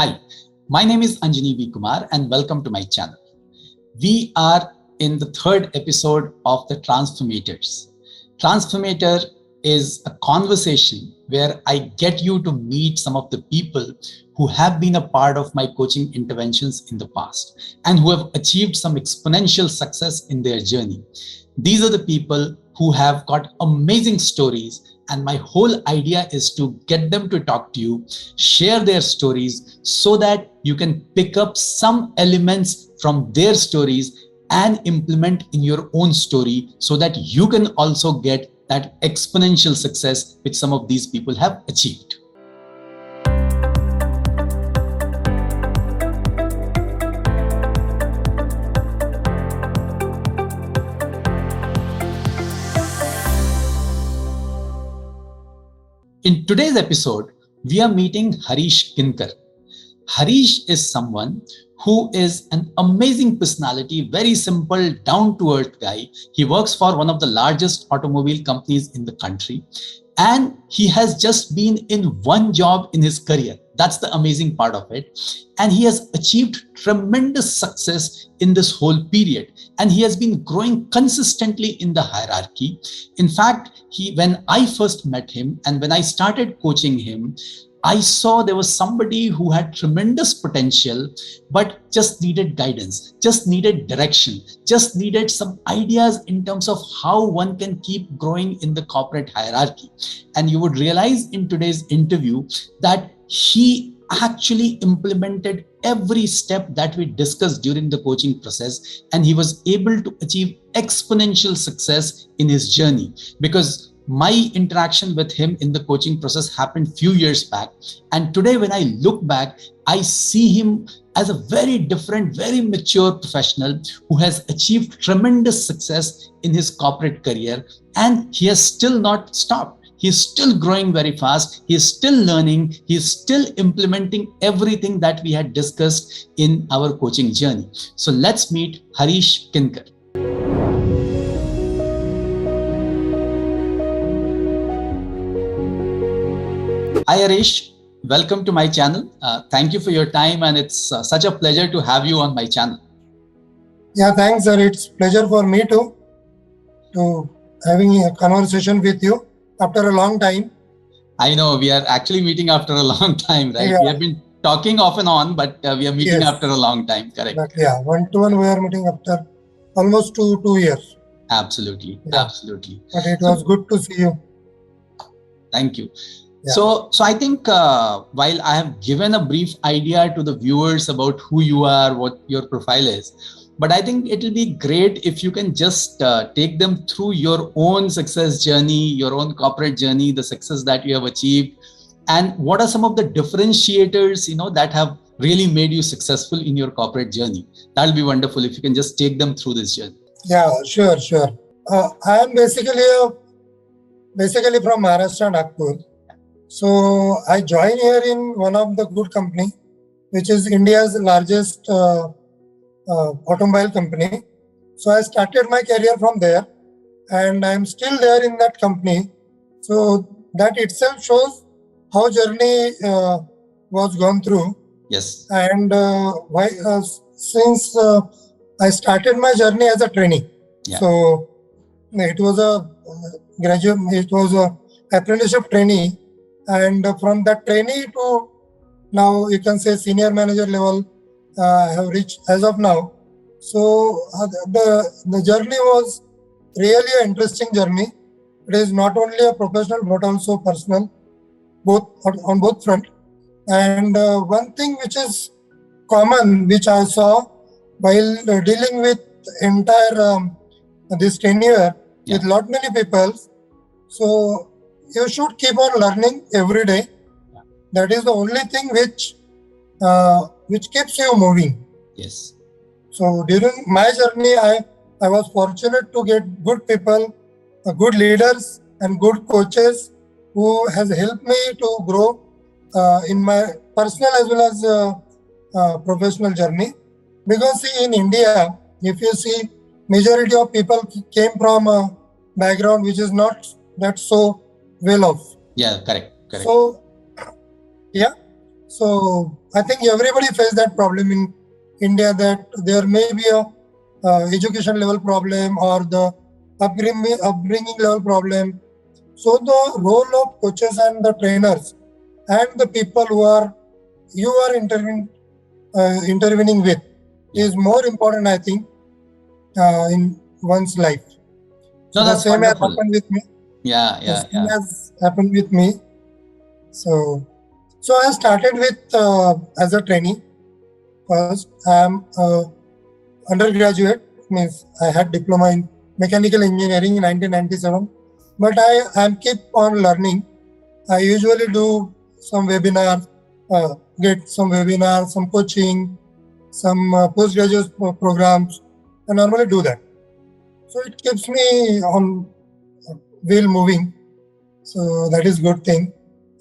Hi, my name is Anjani B Kuumar and welcome to my channel. We are in the third episode of the Transformators. Transformator is a conversation where I get you to meet some of the people who have been a part of my coaching interventions in the past and who have achieved some exponential success in their journey. These are the people who have got amazing stories, and my whole idea is to get them to talk to you, share their stories so that you can pick up some elements from their stories and implement in your own story so that you can also get that exponential success which some of these people have achieved. In today's episode, we are meeting Harish Kinkar. Harish is someone who is an amazing personality, very simple, down-to-earth guy. He works for one of the largest automobile companies in the country, and he has just been in one job in his career. That's the amazing part of it. And he has achieved tremendous success in this whole period. And he has been growing consistently in the hierarchy. In fact, when I first met him and when I started coaching him, I saw there was somebody who had tremendous potential, but just needed guidance, just needed direction, just needed some ideas in terms of how one can keep growing in the corporate hierarchy. And you would realize in today's interview that he actually implemented every step that we discussed during the coaching process, and he was able to achieve exponential success in his journey. Because my interaction with him in the coaching process happened few years back. And today when I look back, I see him as a very different, very mature professional who has achieved tremendous success in his corporate career. And he has still not stopped. He's still growing very fast. He's still learning. He's still implementing everything that we had discussed in our coaching journey. So let's meet Harish Kinkar. Hi Harish, welcome to my channel. Thank you for your time, and it's such a pleasure to have you on my channel. Yeah, thanks sir. It's pleasure for me to having a conversation with you after a long time. I know we are actually meeting after a long time, right? Yeah. We have been talking off and on, but we are meeting after a long time, correct? But yeah, one-to-one we are meeting after almost two years. Absolutely, Yeah. Absolutely. But it was good to see you. Thank you. Yeah. So I think while I have given a brief idea to the viewers about who you are, what your profile is, but I think it will be great if you can just take them through your own success journey, your own corporate journey, the success that you have achieved, and what are some of the differentiators, that have really made you successful in your corporate journey. That'll be wonderful if you can just take them through this journey. Yeah, sure. I am basically from Maharashtra, Nagpur. So I joined here in one of the good company, which is India's largest automobile company. So I started my career from there, and I'm still there in that company. So that itself shows how journey was gone through. Yes. And since I started my journey as a trainee. Yeah. So it was a apprenticeship trainee. And from that trainee to now, you can say senior manager level, I have reached as of now. So the journey was really an interesting journey. It is not only a professional but also personal, on both front. And one thing which is common, which I saw while dealing with entire this tenure with lot many people. So you should keep on learning every day. That is the only thing which keeps you moving. Yes. So during my journey, I was fortunate to get good people, good leaders, and good coaches who has helped me to grow in my personal as well as professional journey. Because see, in India, if you see, majority of people came from a background which is not that so well off. Yeah, correct. So, yeah. So I think everybody face that problem in India, that there may be a education level problem or the upbringing level problem. So the role of coaches and the trainers and the people who are you are intervening with Yeah. is more important, I think, in one's life. So No, the that's same has wonderful. happened with me. Yeah, The yeah, same yeah. has happened with me. So I started with as a trainee first. I am undergraduate, means I had diploma in mechanical engineering in 1997. But I am keep on learning. I usually do some webinars, get some webinars, some coaching, some postgraduate programs. I normally do that. So it keeps me on wheel moving. So that is good thing.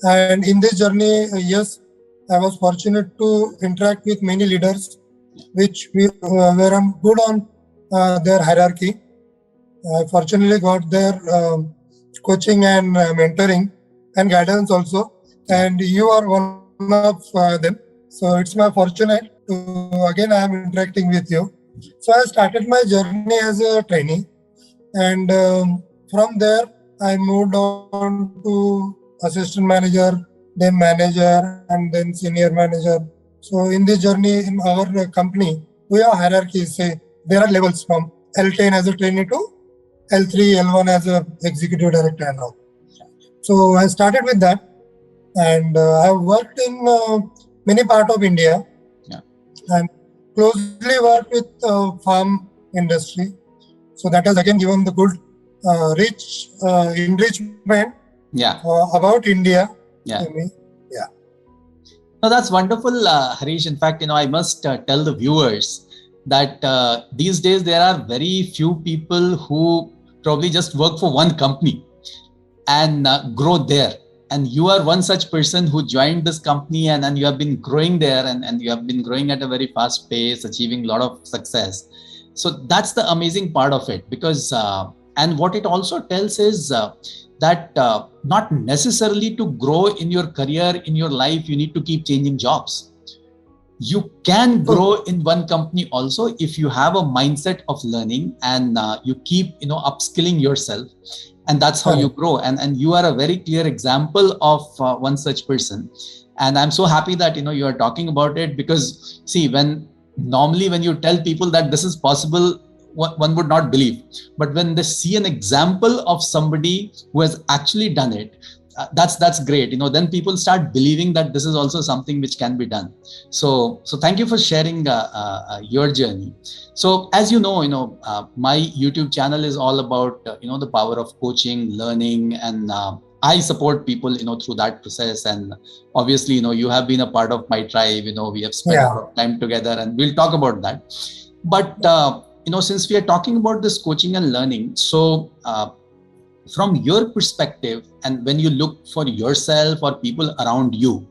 And in this journey, yes, I was fortunate to interact with many leaders, where I'm good on their hierarchy. I fortunately got their coaching and mentoring and guidance also. Yeah. And you are one of them. So it's my fortunate to again I am interacting with you. So I started my journey as a trainee, and from there I moved on to assistant manager, then manager, and then senior manager. So in this journey in our company, we have hierarchies. Say there are levels from L10 as a trainee to L3, L1 as a executive director and all. So I started with that, and I worked in many part of India Yeah. and closely worked with farm industry. So that has again given the good rich enrichment Yeah. about India to Yeah. me. Yeah. No, that's wonderful, Harish. In fact, I must tell the viewers that these days there are very few people who probably just work for one company and grow there. And you are one such person who joined this company, and you have been growing there, and you have been growing at a very fast pace, achieving a lot of success. So that's the amazing part of it, because and what it also tells is that not necessarily to grow in your career, in your life, you need to keep changing jobs. You can So grow in one company also if you have a mindset of learning, and you keep upskilling yourself, and that's how you correct. grow. And you are a very clear example of one such person. And I'm so happy that you are talking about it, because see, when normally when you tell people that this is possible, one would not believe. But when they see an example of somebody who has actually done it, that's great. Then people start believing that this is also something which can be done. So thank you for sharing your journey. So as my YouTube channel is all about the power of coaching, learning, and I support people through that process. And obviously you have been a part of my tribe. We have spent a Yeah. lot of time together, and we'll talk about that. But since we are talking about this coaching and learning, so from your perspective, and when you look for yourself or people around you,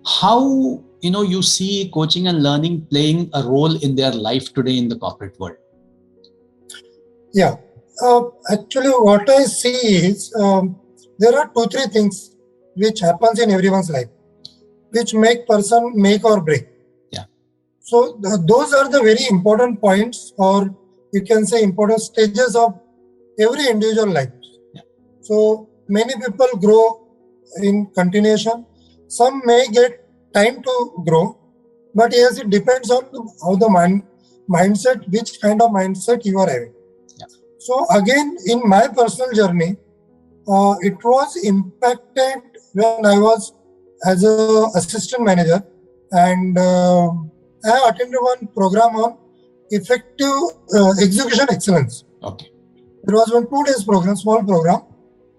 how you see coaching and learning playing a role in their life today in the corporate world? Yeah. Actually, what I see is there are two, three things which happens in everyone's life, which make person make or break. Yeah. So those are the very important points, or you can say important stages of every individual life. Yeah. So many people grow in continuation. Some may get time to grow, but yes, it depends on how the mindset, which kind of mindset you are having. Yeah. So again, in my personal journey, it was impacted when I was as a assistant manager, and I attended one program on effective execution excellence. Okay. There was one 2 days program, small program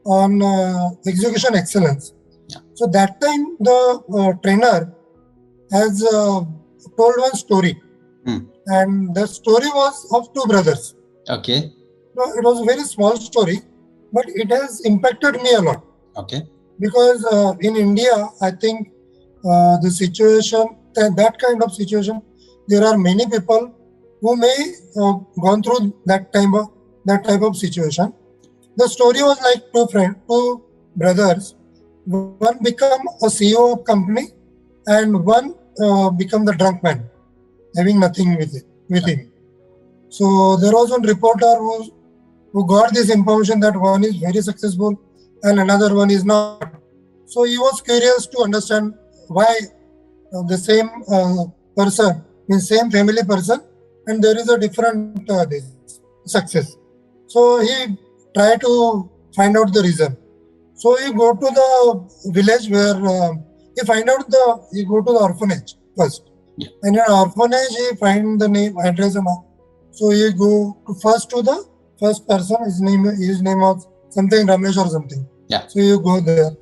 on execution excellence. Yeah. So that time the trainer has told one story, and the story was of two brothers. Okay. No, it was a very small story, but it has impacted me a lot. Okay. Because in India, I think the situation, that kind of situation, there are many people who may gone through that type of situation. The story was like two brothers. One become a CEO of company, and one become the drunk man, having nothing with him. So there was one reporter who got this information that one is very successful and another one is not. So he was curious to understand why the same person, means same family person, and there is a different this success. So he tried to find out the reason. So he go to the village where he go to the orphanage first. Yeah. And in an orphanage he find the name, address and all. So he go to the first person. His name was something Ramesh or something. Yeah. So you go there,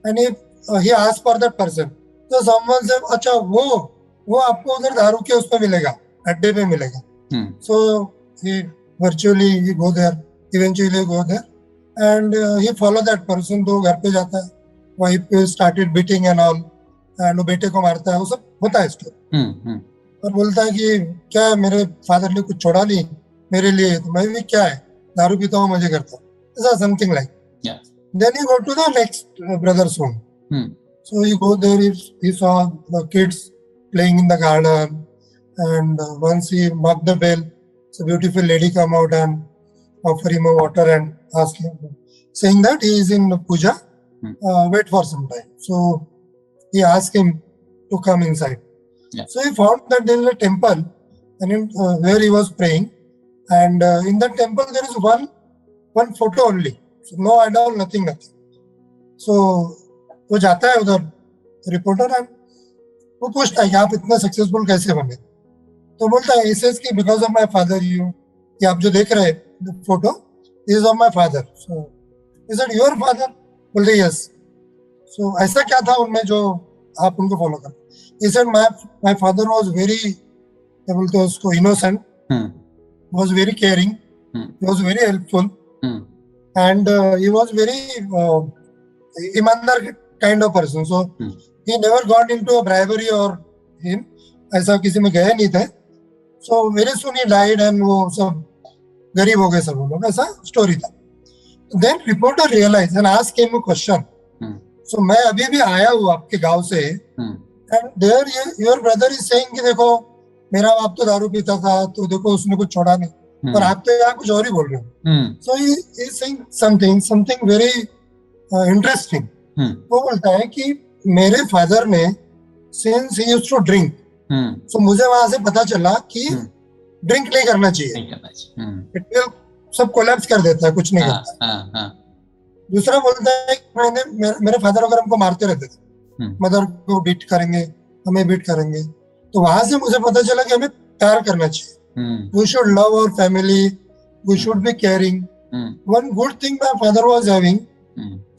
and he asked for that person. So someone said, "अच्छा वो आपको उधर दारू के उस पे मिलेगा, अड्डे पे मिलेगा." So he virtually go there. Eventually go there, and he follow that person. तो घर पे जाता है, wife started beating and all, and वो बेटे को मारता है. वो सब होता है स्टोरी. और बोलता है कि क्या मेरे फादर ने कुछ छोड़ा नहीं मेरे लिए, तो मैं भी क्या है दारू पीता हूँ मजे करता हूँ, ऐसा something like. Then he go to the next brother's home. So he go there, he saw the kids playing in the garden, and once he knocked the bell, so beautiful lady come out and offer him a water and ask him, saying that he is in puja, wait for some time. So he asked him to come inside. So he found that there is a temple, and where he was praying, and in that temple there is one photo only. So no idol, nothing. So वो जाता है उधर reporter, and वो पूछता है कि आप इतना सक्सेसफुल कैसे बने. तो बोलता है इज कि बिकॉज ऑफ माय फादर. ये आप जो देख रहे हैं photo is of my father. So is it your father? बोलते यस. सो ऐसा क्या था उनमें जो आप उनको फॉलो कर? He said my father was very, बोलते उसको innocent, was very caring, he was very helpful, and he was very ईमानदार kind of person. So he never got into a bribery or him, ऐसा किसी में गए नहीं थे. So very soon he died and वो सब गरीब हो गए सब लोग, ऐसा स्टोरी था. Then reporter realized and asked him a question. So मैं अभी भी आया हूँ आपके गांव से, and there your brother is saying कि देखो मेरा बाप तो दारू पीता था, तो देखो उसने कुछ छोड़ा नहीं, और आप तो यहाँ कुछ और ही बोल रहे हो. So he is saying something very interesting. वो बोलता है कि मेरे फादर ने since he used to drink, so मुझे वहां से पता चला कि ड्रिंक नहीं करना चाहिए, इट विल सब कोलैप्स कर देता है, कुछ नहीं करता. दूसरा बोलता है कि मेरे फादर अगर हमको मारते रहते थे, मदर को बीट करेंगे, हमें बीट करेंगे, तो वहां से मुझे पता चला कि हमें प्यार करना चाहिए. We should love our family, we should be caring. One good thing my father was having,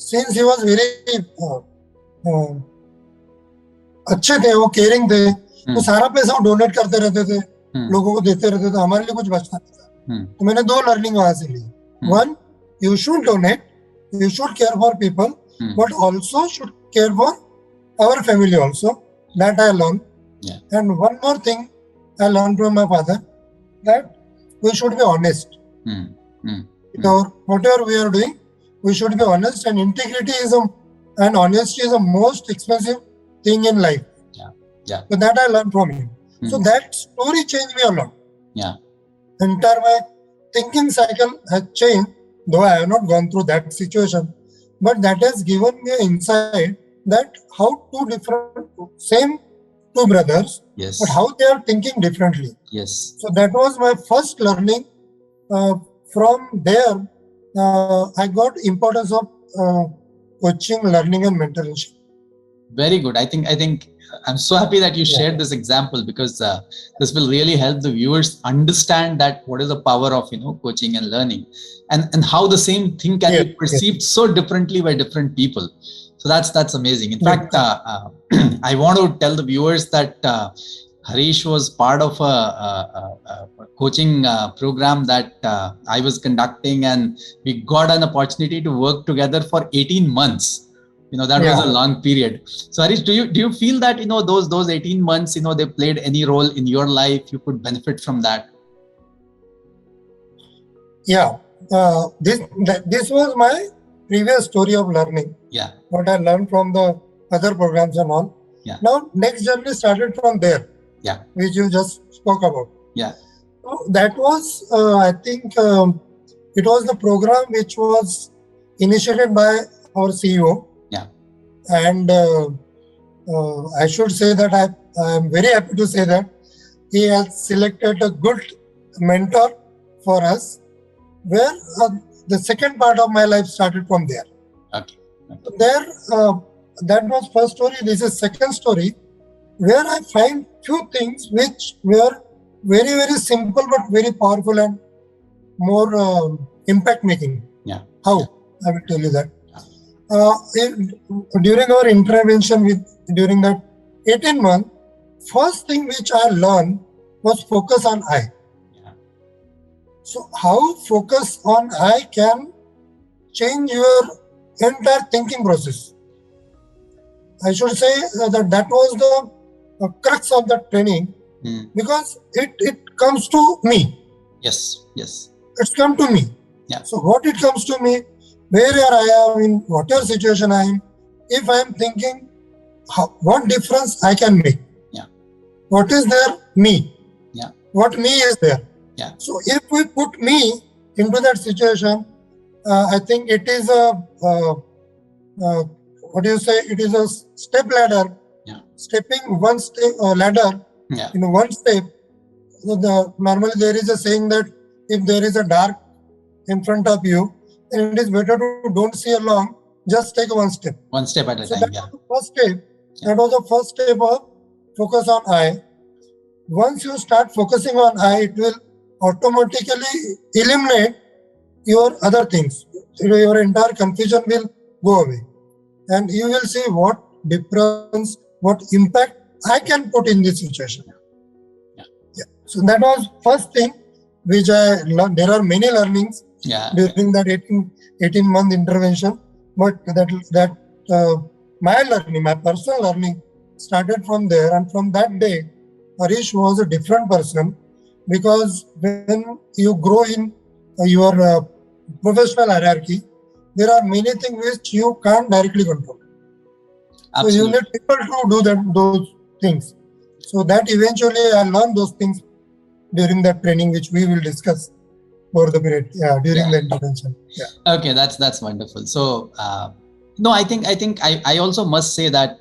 since he was very अच्छे थे, वो केयरिंग थे, तो सारा पैसा वो डोनेट करते रहते थे, लोगों को देते रहते थे, हमारे लिए कुछ बचता नहीं था. तो मैंने दो लर्निंग वहां से ली. One, you should donate, you should care for people, but also should care for our family also. That I learned. And one more thing I learned from my father, that we should be honest. Whatever we are doing, we should be honest, and integrity and honesty is the most expensive thing in life. So that I learned from him. So that story changed me a lot. Entire my thinking cycle has changed. Though I have not gone through that situation, but that has given me an insight that how same two brothers, but how they are thinking differently. So that was my first learning. From there, I got importance of coaching, learning, and mentorship. Very good. I think I'm so happy that you shared this example, because this will really help the viewers understand that what is the power of coaching and learning, and how the same thing can be perceived so differently by different people. So that's amazing. In fact, I want to tell the viewers that Harish was part of a coaching program that I was conducting, and we got an opportunity to work together for 18 months. That was a long period. So Harish, do you feel that those 18 months they played any role in your life? You could benefit from that? This was my previous story of learning. What I learned from the other programs and all. Yeah. Now, next journey started from there, Yeah. which you just spoke about. Yeah. So that was, I think, it was the program which was initiated by our CEO. Yeah. And I should say that I am very happy to say that he has selected a good mentor for us, where the second part of my life started from there. Okay. There, that was first story. This is second story, where I find few things which were very, very simple but very powerful and more impact making. Yeah. How? I will tell you that. During our intervention during that 18 months, first thing which I learned was focus on I. Yeah. So how focus on I can change your entire thinking process. I should say that was the crux of the training, because it comes to me. Yes. Yes. It's come to me. Yeah. So what it comes to me, wherever I am, in whatever situation I am, if I am thinking what difference I can make. Yeah. What is there? Me. Yeah. What me is there. Yeah. So if we put me into that situation, I think it is what do you say? It is a step ladder. Yeah. Stepping one step ladder in one step. So normally there is a saying that if there is a dark in front of you, then it is better to don't see along. Just take one step. One step at a time. That was the first step. That was the first step of focus on I. Once you start focusing on I, it will automatically eliminate your other things. Your entire confusion will go away. And you will see what difference, what impact I can put in this situation. Yeah. So that was first thing which I learned. There are many learnings during that 18-month intervention, but my learning, my personal learning started from there. And from that day, Harish was a different person, because when you grow in your professional hierarchy, there are many things which you can't directly control. Absolutely. So you need people to do those things. So that eventually I learned those things during that training, which we will discuss over the period during the intervention. Yeah. Okay, that's wonderful. So no, I think I also must say that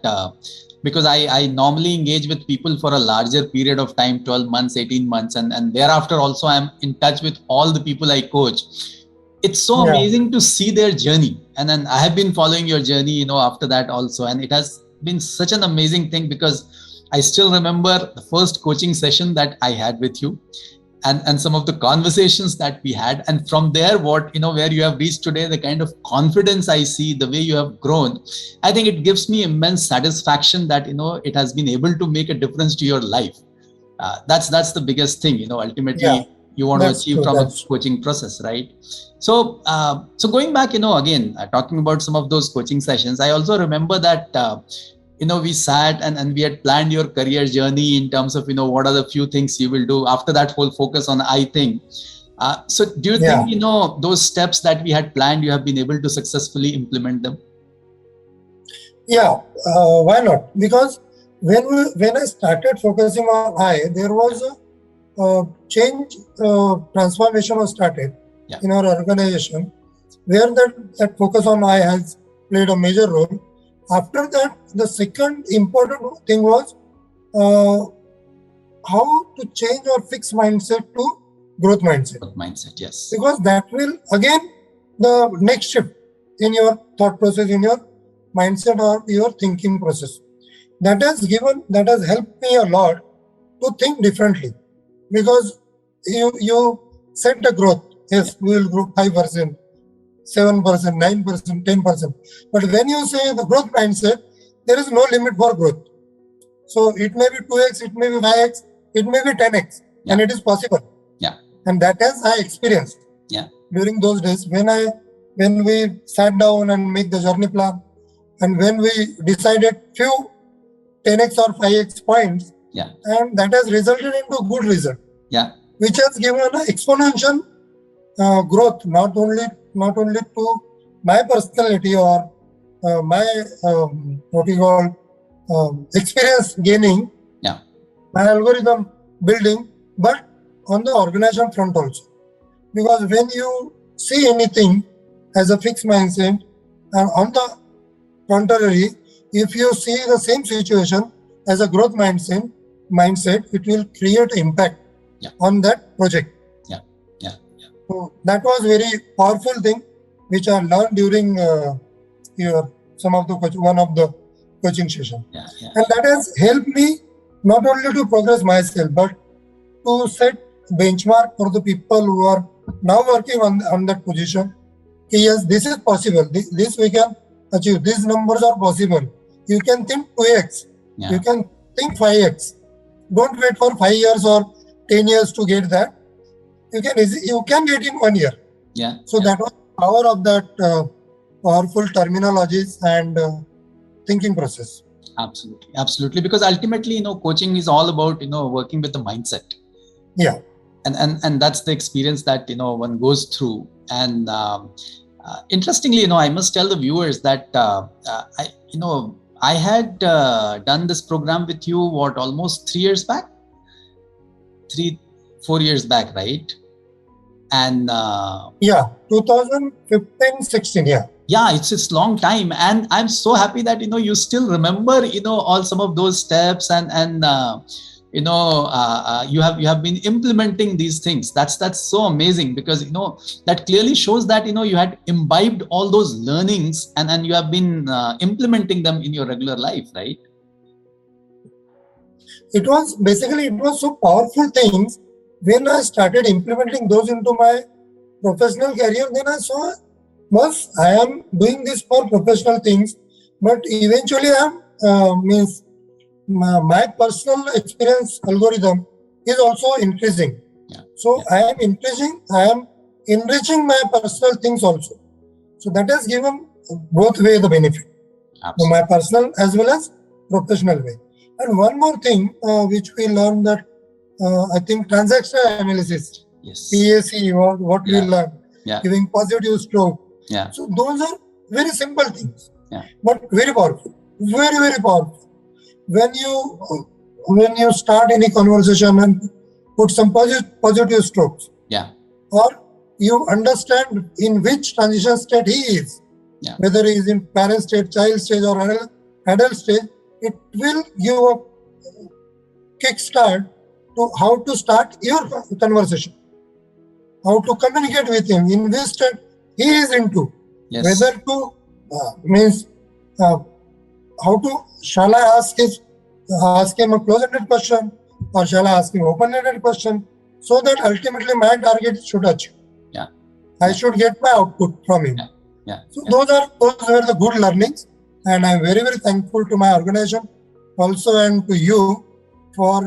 because I normally engage with people for a larger period of time, 12 months, 18 months, and thereafter also I'm in touch with all the people I coach. It's so amazing to see their journey, and then I have been following your journey, after that also, and it has been such an amazing thing, because I still remember the first coaching session that I had with you, and some of the conversations that we had, and from there where you have reached today, the kind of confidence I see, the way you have grown, I think it gives me immense satisfaction that it has been able to make a difference to your life. That's the biggest thing, ultimately you want to achieve from a coaching process, right? So going back, again, talking about some of those coaching sessions, I also remember that we sat and we had planned your career journey in terms of what are the few things you will do after that whole focus on I thing. So do you think those steps that we had planned, you have been able to successfully implement them? Yeah, why not? Because when I started focusing on I, there was a change, transformation was started in our organization, where that focus on I has played a major role. After that, the second important thing was how to change our fixed mindset to growth mindset. Growth mindset, yes. Because that will, again, the next shift in your thought process, in your mindset or your thinking process. That has helped me a lot to think differently. Because you set the growth. Yes, we will grow 5%. 7%, 9%, 10%. But when you say the growth mindset, there is no limit for growth. So it may be 2x, it may be 5x, it may be 10x, and it is possible. Yeah. And that has I experienced during those days when we sat down and make the journey plan, and when we decided few 10x or 5x points, and that has resulted into good result. Yeah. Which has given an exponential growth, not only to my personality or my what you call experience gaining, Yeah. my algorithm building, but on the organization front also. Because when you see anything as a fixed mindset, and on the contrary, if you see the same situation as a growth mindset, it will create impact Yeah. on that project. Yeah. Yeah. Yeah. So that was very powerful thing which I learned during your one of the coaching session, Yeah. Yeah. and that has helped me not only to progress myself but to set benchmark for the people who are now working on that position. Yes, this is possible. This we can achieve. These numbers are possible. You can think 2x. You Yeah. can think 5x. Don't wait for 5 years or 10 years to get that. You can get in 1 year. Yeah. So Yeah. that was the power of that powerful terminologies and thinking process. Absolutely. Absolutely. Because ultimately, coaching is all about, working with the mindset. Yeah. And that's the experience that, one goes through. And interestingly, I must tell the viewers that, I had done this program with you, almost 3 years back? 4 years back, right? And Yeah, 2015, 16, yeah. Yeah, it's long time, and I'm so happy that you still remember all some of those steps, and you have been implementing these things. That's so amazing, because that clearly shows that you had imbibed all those learnings, and you have been implementing them in your regular life, right? It was so powerful things. When I started implementing those into my professional career, then I saw once I am doing this for professional things, but eventually means my personal experience algorithm is also increasing. Yeah. So Yeah. I am enriching my personal things also. So that has given both way the benefit, Absolutely. my personal as well as professional way. And one more thing which we learned that I think transactional analysis, Yes. PAC, what we Yeah. learned, Yeah. giving positive stroke. Yeah. So those are very simple things, Yeah. but very powerful, very powerful. When you start any conversation and put some positive strokes, Yeah. or you understand in which transition state he is, Yeah. whether he is in parent state, child stage, or adult stage, it will give a kickstart to how to start your conversation, how to communicate with him, in which state he is into, Yes. whether to means how to shall I ask him a closed-ended question, or shall I ask him open-ended question, so that ultimately my target should achieve. Yeah. I Yeah. should get my output from him. Yeah. Yeah. So Yeah. those were the good learnings, and I'm very thankful to my organization also and to you for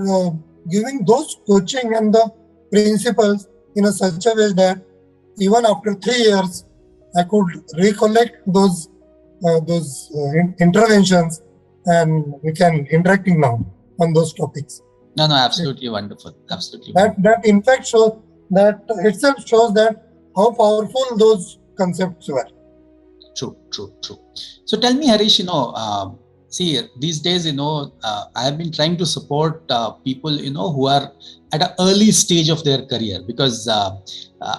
giving those coaching and the principles in such a way that even after 3 years I could recollect those interventions, and we can interacting now on those topics. No, absolutely wonderful. Absolutely wonderful. That in fact shows that itself shows that how powerful those concepts were. True. So tell me, Harish, see, these days, I have been trying to support people, who are at an early stage of their career, because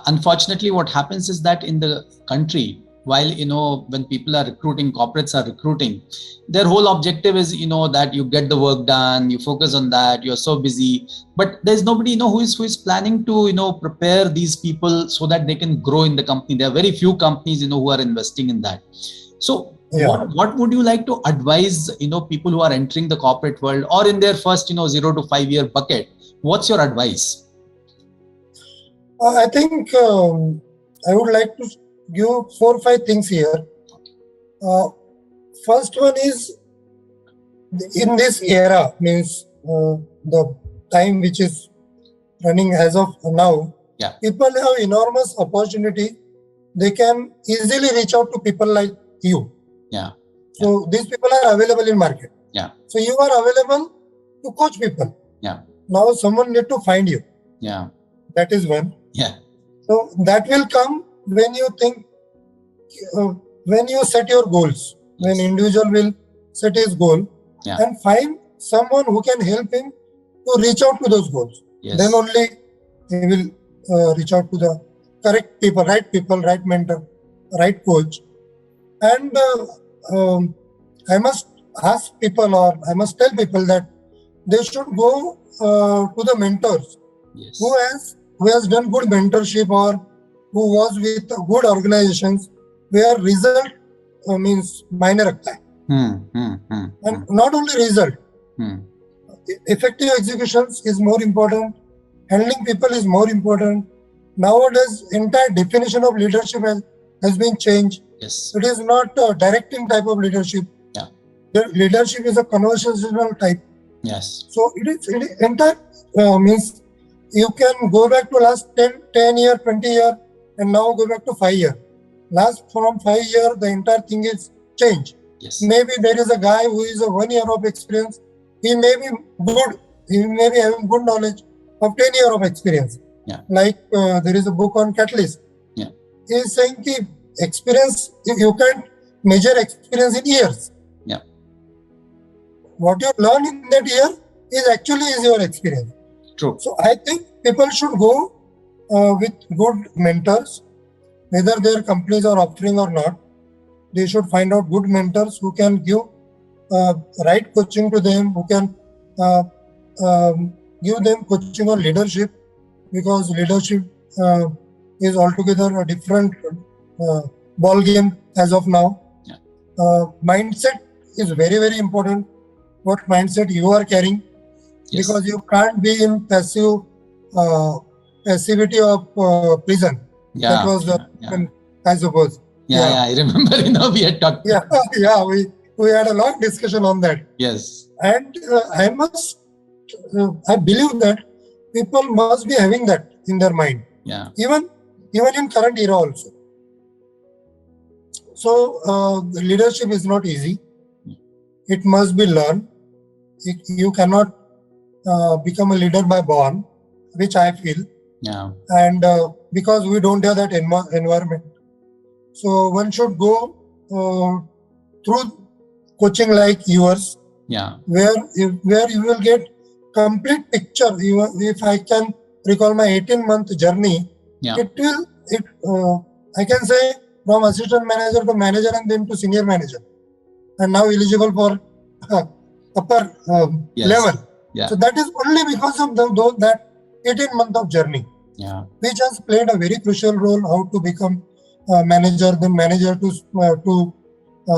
unfortunately what happens is that in the country, while, when people are recruiting, corporates are recruiting, their whole objective is, that you get the work done, you focus on that, you're so busy, but there's nobody, who is planning to, prepare these people so that they can grow in the company. There are very few companies, who are investing in that. So Yeah. what would you like to advise, people who are entering the corporate world, or in their first, 0 to 5 year bucket? What's your advice? I think I would like to give 4 or 5 things here. First one is, in this era, means the time which is running as of now, Yeah. people have enormous opportunity. They can easily reach out to people like you. Yeah. So these people are available in market. Yeah. So you are available to coach people. Yeah. Now someone need to find you. Yeah. That is one. Yeah. So that will come when you think, when you set your goals. When Yes. individual will set his goal, Yeah. and find someone who can help him to reach out to those goals. Yes. Then only he will reach out to the correct people, right mentor, right coach. And I must ask people, or I must tell people that they should go to the mentors Yes. who has done good mentorship, or who was with good organizations where result means minor rakhta hai. And not only result, effective executions is more important. Handling people is more important. Nowadays, entire definition of leadership has been changed. Yes. It is not a directing type of leadership. Yeah. The leadership is a conversational type. Yes. So it is entire means you can go back to last 10 year, 20 year, and now go back to 5 year. From 5 year, the entire thing is changed. Yes. Maybe there is a guy who is a 1 year of experience. He may be good. He may be having good knowledge of 10 year of experience. Yeah. Like there is a book on catalyst. Yeah. He is saying that experience, you can't measure experience in years. Yeah. What you learn in that year is your experience. True. So I think people should go with good mentors, whether their companies are offering or not. They should find out good mentors who can give right coaching to them, who can give them coaching on leadership, because leadership is altogether a different ball game as of now. Yeah. Mindset is very, very important. What mindset you are carrying, Yes. because you can't be in passivity of prison. Yeah. That was I suppose. Yeah, I remember. We had talked. Yeah, we had a long discussion on that. Yes. And I believe that people must be having that in their mind. Yeah. Even in current era also. So the leadership is not easy. It must be learned. You cannot become a leader by born, which I feel. Yeah. And because we don't have that environment. So one should go through coaching like yours. Yeah. Where you will get complete picture. If I can recall my 18-month journey, Yeah. I can say from assistant manager to manager and then to senior manager, and now eligible for upper Yes. level. Yeah. So that is only because of that 18-month of journey, Yeah. which has played a very crucial role how to become manager, then manager to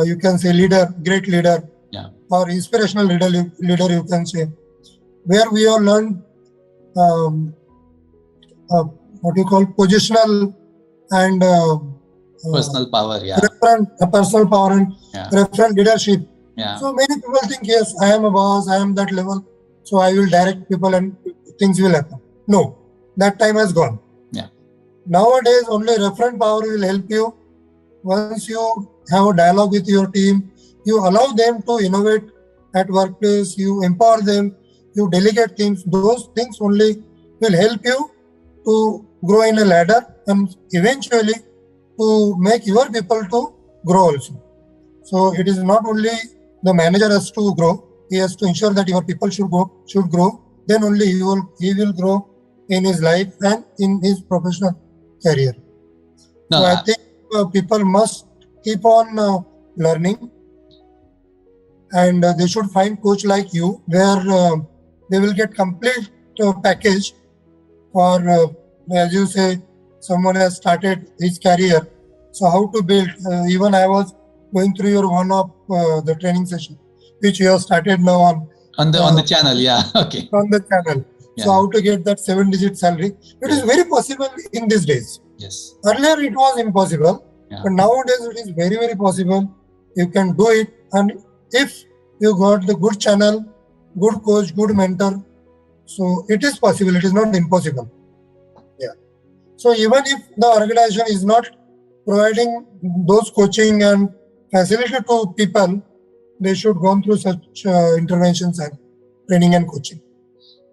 you can say leader, great leader. Yeah. Or inspirational leader you can say, where we have learned what you call positional and Personal power. Yeah. personal power and Yeah. referent leadership. Yeah. So many people think, yes, I am a boss, I am that level, so I will direct people and things will happen. No, that time has gone. Yeah. Nowadays, only referent power will help you. Once you have a dialogue with your team, you allow them to innovate at workplace, you empower them, you delegate things. Those things only will help you to grow in a ladder and eventually to make your people to grow also. So it is not only the manager has to grow, he has to ensure that your people should grow. Then only he will grow in his life and in his professional career. No, So I think people must keep on learning, and they should find coach like you, where they will get complete package for, as you say, someone has started his career. So how to build, even I was going through your one of the training session, which you have started now on the channel. Yeah. Okay. on the channel. Yeah. So how to get that 7-digit salary. It is very possible in these days. Yes. Earlier it was impossible, but nowadays it is very, very possible. You can do it, and if you got the good channel, good coach, good mentor, so it is possible. It is not impossible. Yeah. So even if the organization is not providing those coaching and facility to people, they should go through such interventions and training and coaching.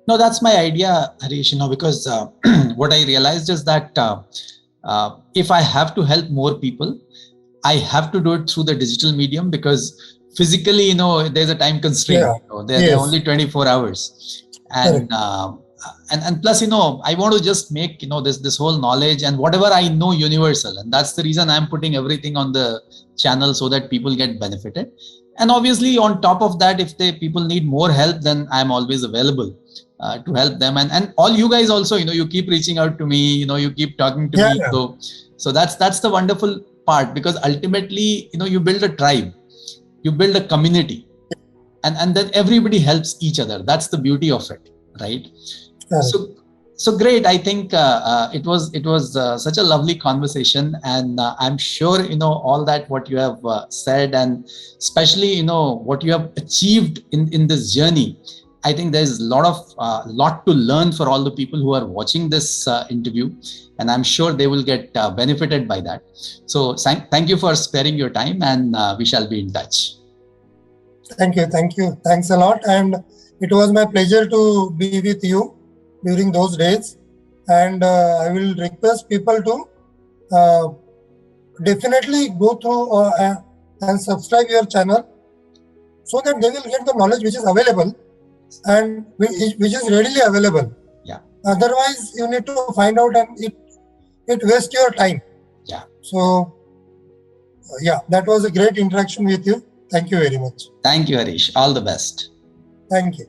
No, that's my idea, Harish, because what I realized is that if I have to help more people, I have to do it through the digital medium, because physically, there's a time constraint. Yeah. They're Yes. only 24 hours, and Correct. and plus, I want to just make this whole knowledge and whatever I know universal, and that's the reason I'm putting everything on the channel so that people get benefited. And obviously, on top of that, if people need more help, then I'm always available to help them. And all you guys also, you keep reaching out to me, you keep talking to Yeah. me. Yeah. So that's the wonderful part, because ultimately, you build a tribe, you build a community, and then everybody helps each other. That's the beauty of it, right? Correct. So great. I think it was such a lovely conversation, and I'm sure all that what you have said, and especially what you have achieved in this journey. I think there's a lot to learn for all the people who are watching this interview, and I'm sure they will get benefited by that. So thank you for sparing your time, and we shall be in touch. Thank you. Thank you. Thanks a lot. And it was my pleasure to be with you during those days. And I will request people to uh, definitely go through and subscribe your channel, so that they will get the knowledge which is available and which is readily available. Yeah. Otherwise, you need to find out, and it wastes your time. Yeah. So yeah, that was a great interaction with you. Thank you very much. Thank you, Harish. All the best. Thank you.